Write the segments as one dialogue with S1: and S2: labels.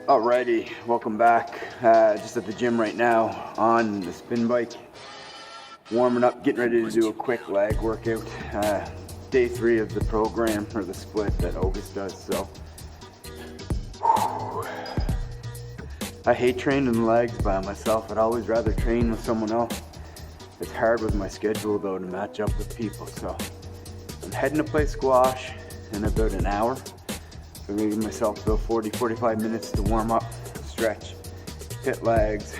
S1: Alrighty, welcome back. Just at the gym right now on the spin bike, warming up, getting ready to do a quick leg workout. Day 3 of the program, or the split that August does. So I hate training legs by myself. I'd always rather train with someone else. It's hard with my schedule though to match up with people. So I'm heading to play squash in about an hour. I'm gonna give myself about 40-45 minutes to warm up, stretch, hit legs.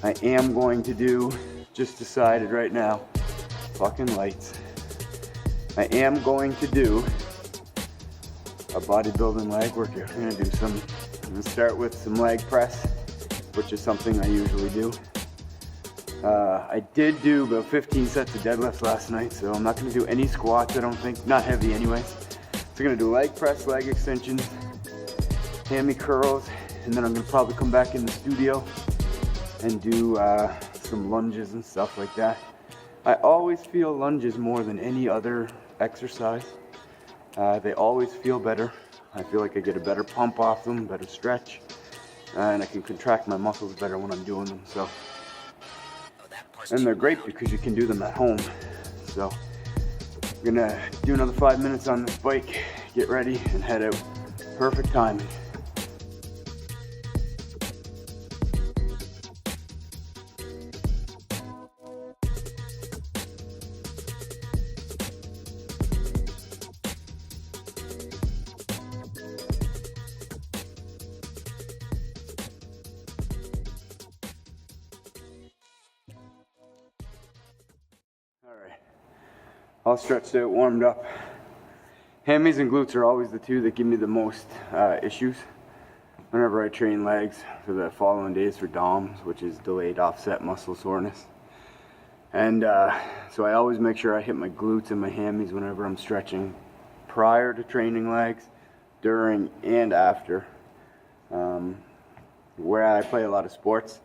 S1: I am going to do, just decided right now, fucking lights. I am going to do a bodybuilding leg workout. I'm gonna start with some leg press, which is something I usually do. I did do about 15 sets of deadlifts last night, so I'm not gonna do any squats, I don't think, not heavy anyways. So I'm gonna do leg press, leg extensions, hammy curls, and then I'm gonna probably come back in the studio and do some lunges and stuff like that. I always feel lunges more than any other exercise. They always feel better. I feel like I get a better pump off them, better stretch, and I can contract my muscles better when I'm doing them. So, and they're great because you can do them at home. So I'm gonna do another 5 minutes on this bike, get ready, and head out. Perfect timing. All stretched out, warmed up. Hammies and glutes are always the two that give me the most issues whenever I train legs for the following days for DOMS, which is delayed offset muscle soreness. And so I always make sure I hit my glutes and my hammies whenever I'm stretching prior to training legs, during and after. Where I play a lot of sports,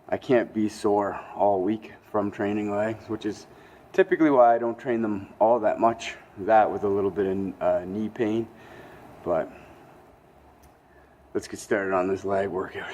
S1: I can't be sore all week from training legs, which is typically why I don't train them all that much, that with a little bit of knee pain. But let's get started on this leg workout.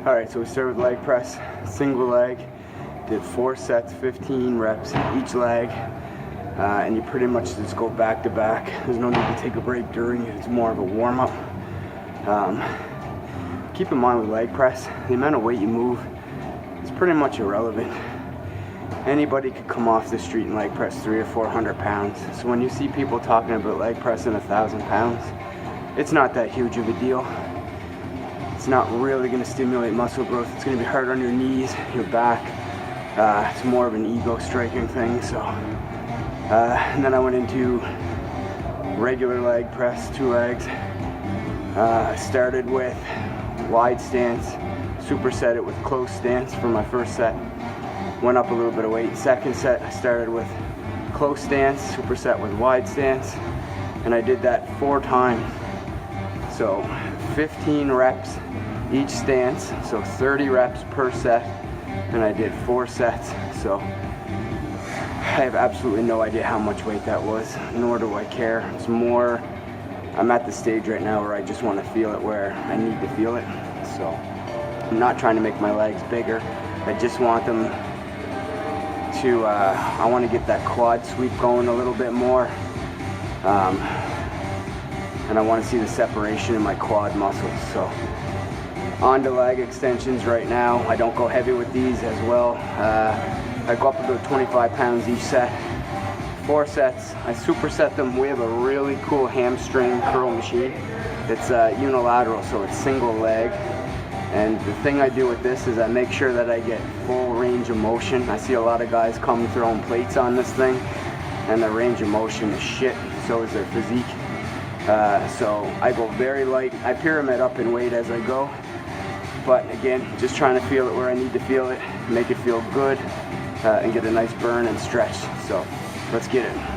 S1: All right, so we started with leg press, single leg, did 4 sets, 15 reps each leg, and you pretty much just go back to back. There's no need to take a break during it. It's more of a warm up. Keep in mind with leg press, the amount of weight you move is pretty much irrelevant. Anybody could come off the street and leg press 300 or 400 pounds. So when you see people talking about leg pressing 1,000 pounds, it's not that huge of a deal. It's not really going to stimulate muscle growth. It's going to be hard on your knees, your back. It's more of an ego striking thing. So, and then I went into regular leg press, 2 legs. I started with wide stance, superset it with close stance for my first set. Went up a little bit of weight. Second set, I started with close stance, superset with wide stance, and I did that 4 times. So 15 reps each stance, so 30 reps per set, and I did 4 sets. So I have absolutely no idea how much weight that was, nor do I care. It's more, I'm at the stage right now where I just want to feel it where I need to feel it. So I'm not trying to make my legs bigger. I just want them to, I want to get that quad sweep going a little bit more. And I want to see the separation in my quad muscles. So on to leg extensions right now. I don't go heavy with these as well. I go up about 25 pounds each set. 4 sets. I superset them. We have a really cool hamstring curl machine. It's unilateral, so it's single leg. And the thing I do with this is I make sure that I get full range of motion. I see a lot of guys come throwing plates on this thing, and their range of motion is shit. So is their physique. So I go very light. I pyramid up in weight as I go. But again, just trying to feel it where I need to feel it, make it feel good, and get a nice burn and stretch. So let's get it.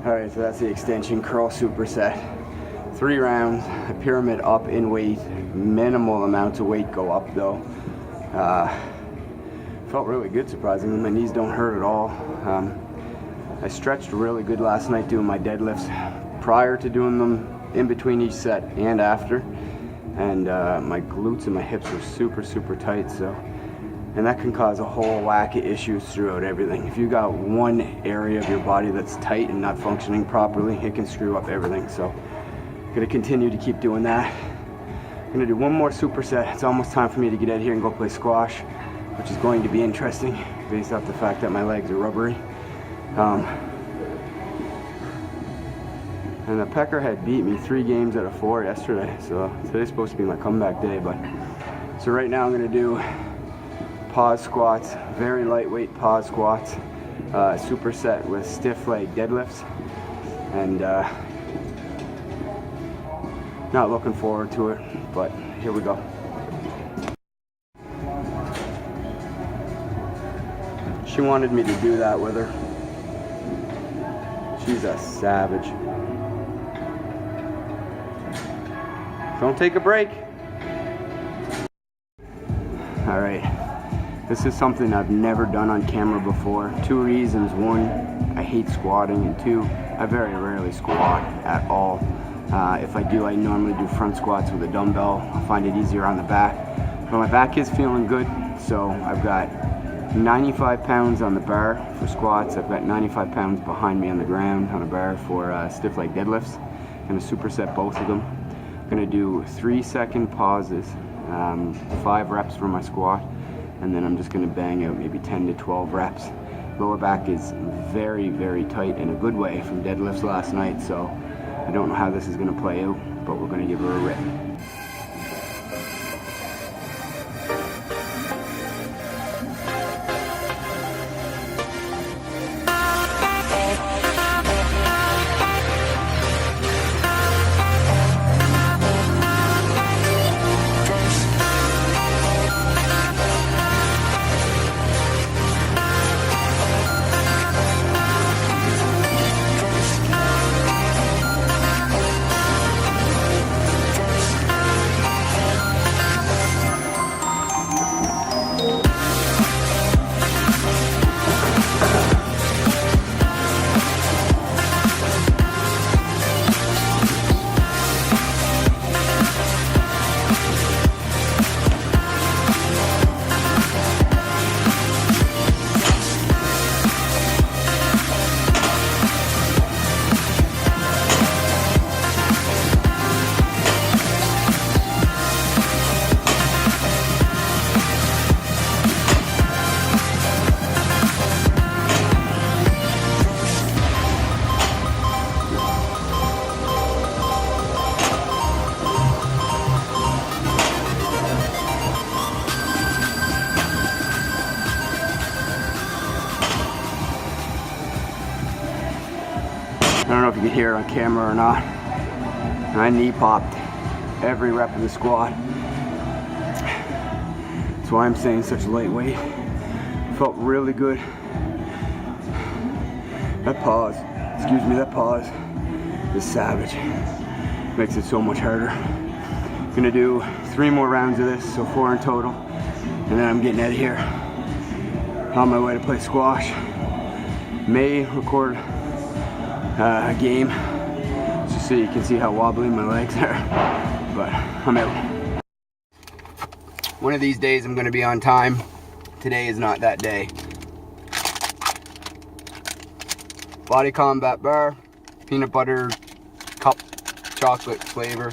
S1: Alright, so that's the extension curl superset. 3 rounds, a pyramid up in weight, minimal amounts of weight go up though. Felt really good surprisingly, my knees don't hurt at all. I stretched really good last night doing my deadlifts prior to doing them, in between each set and after. And my glutes and my hips were super tight, so. And that can cause a whole whack of issues throughout everything. If you got one area of your body that's tight and not functioning properly, it can screw up everything. So I'm gonna continue to keep doing that. I'm gonna do one more superset. It's almost time for me to get out here and go play squash, which is going to be interesting based off the fact that my legs are rubbery. And the Pecker had beat me 3 games out of 4 yesterday, so today's supposed to be my comeback day. But so right now I'm gonna do pause squats, very lightweight pause squats, superset with stiff leg deadlifts, and Not looking forward to it, but here we go. She wanted me to do that with her. She's a savage. Don't take a break. All right, this is something I've never done on camera before. 2 reasons. 1, I hate squatting, and 2, I very rarely squat at all. If I do, I normally do front squats with a dumbbell. I find it easier on the back. But my back is feeling good, so I've got 95 pounds on the bar for squats. I've got 95 pounds behind me on the ground on a bar for stiff leg deadlifts. I'm gonna superset both of them. I'm gonna do 3-second pauses, 5 reps for my squat, and then I'm just gonna bang out maybe 10 to 12 reps. Lower back is very, very tight in a good way from deadlifts last night, so I don't know how this is gonna play out, but we're gonna give her a rip. I don't know if you can hear it on camera or not. I knee popped every rep of the squat. That's why I'm saying such lightweight. Felt really good. That pause, that pause is savage. Makes it so much harder. Gonna do 3 more rounds of this, so 4 in total. And then I'm getting out of here. On my way to play squash. May record a game just so you can see how wobbly my legs are, but I'm out. One of these days I'm gonna be on time. Today is not that day. Body Combat bar, peanut butter cup, chocolate flavor.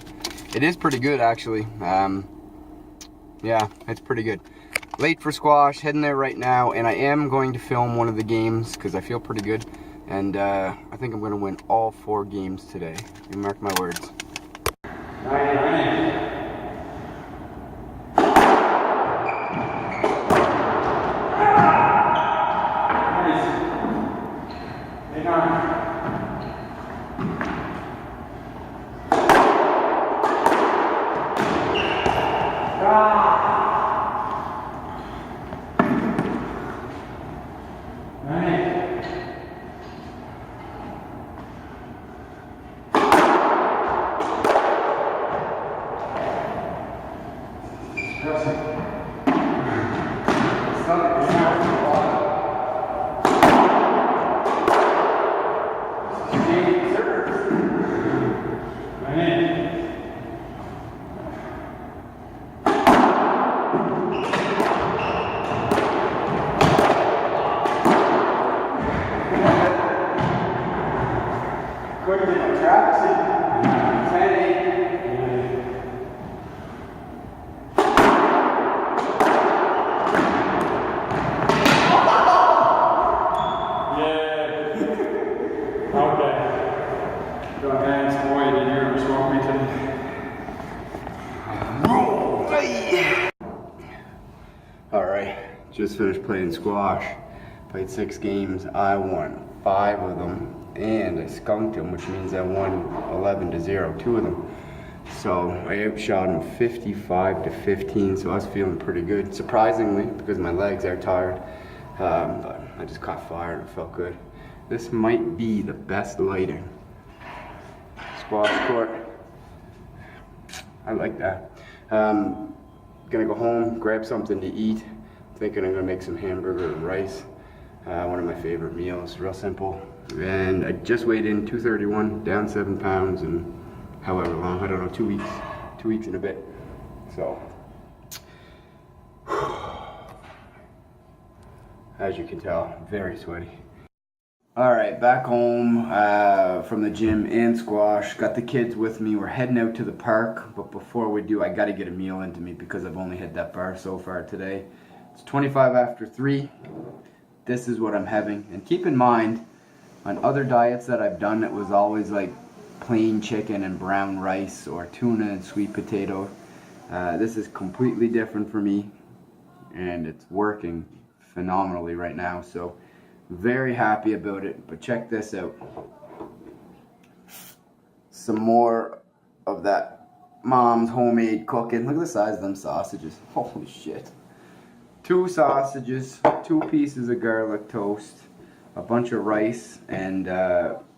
S1: It is pretty good actually. Yeah, it's pretty good. Late for squash, heading there right now, and I am going to film one of the games because I feel pretty good. And I think I'm going to win all 4 games today. You mark my words. Quicker than my traps. 10-8. Alright, just finished playing squash. Played 6 games. I won 5 of them, and I skunked them, which means I won 11-0, 2 of them. So I outshot him 55 to 15, so I was feeling pretty good, surprisingly, because my legs are tired. But I just caught fire and it felt good. This might be the best lighting. Squash court. I like that. Gonna go home, grab something to eat. Thinking I'm gonna make some hamburger and rice. One of my favorite meals, real simple. And I just weighed in 231, down 7 pounds, and however long, I don't know, 2 weeks. 2 weeks and a bit. So, as you can tell, very sweaty. All right, back home from the gym and squash. Got the kids with me. We're heading out to the park, but before we do, I gotta get a meal into me because I've only hit that bar so far today. It's 25 after 3. This is what I'm having. And keep in mind, on other diets that I've done, it was always like plain chicken and brown rice or tuna and sweet potato. This is completely different for me, and it's working phenomenally right now. So very happy about it. But check this out. Some more of that mom's homemade cooking. Look at the size of them sausages. Holy shit. 2 sausages, 2 pieces of garlic toast, a bunch of rice, and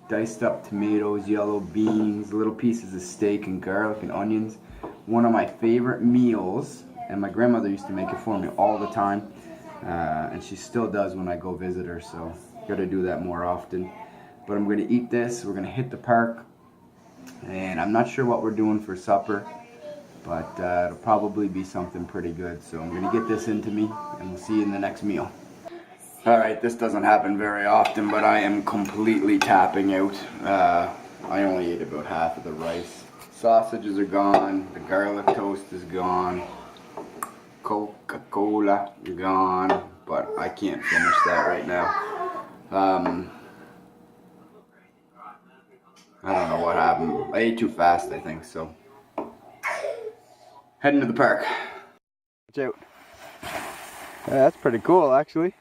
S1: diced up tomatoes, yellow beans, little pieces of steak and garlic and onions. One of my favorite meals, and my grandmother used to make it for me all the time, and she still does when I go visit her, so gotta do that more often. But I'm gonna eat this, we're gonna hit the park, and I'm not sure what we're doing for supper, but it'll probably be something pretty good. So I'm gonna get this into me, and we'll see you in the next meal. All right, this doesn't happen very often, but I am completely tapping out. I only ate about half of the rice. Sausages are gone, the garlic toast is gone, Coca-Cola is gone, but I can't finish that right now. I don't know what happened. I ate too fast, I think, so. Heading to the park. Watch out. Yeah, that's pretty cool, actually.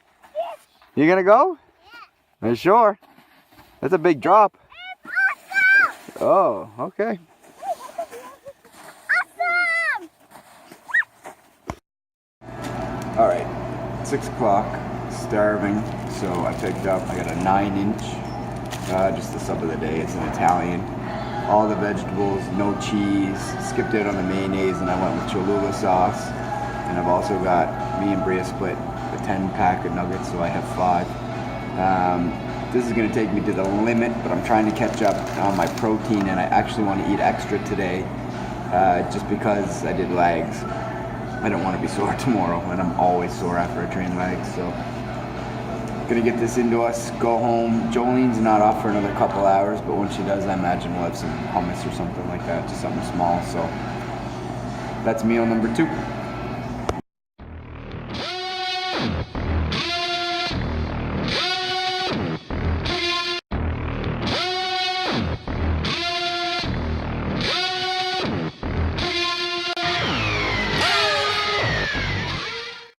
S1: You gonna go? Yeah. Are you sure? That's a big drop. It's awesome. Oh, okay.
S2: Awesome.
S1: All right, 6 o'clock. Starving, so I picked up. I got a 9-inch. Just the sub of the day. It's an Italian. All the vegetables, no cheese. Skipped out on the mayonnaise, and I went with Cholula sauce. And I've also got, me and Bria split a 10-pack of nuggets, so I have 5. This is going to take me to the limit, but I'm trying to catch up on my protein, and I actually want to eat extra today, just because I did legs. I don't want to be sore tomorrow, and I'm always sore after I train legs, so gonna get this into us, go home. Jolene's not off for another couple hours, but when she does, I imagine we'll have some hummus or something like that, just something small. So that's meal number 2.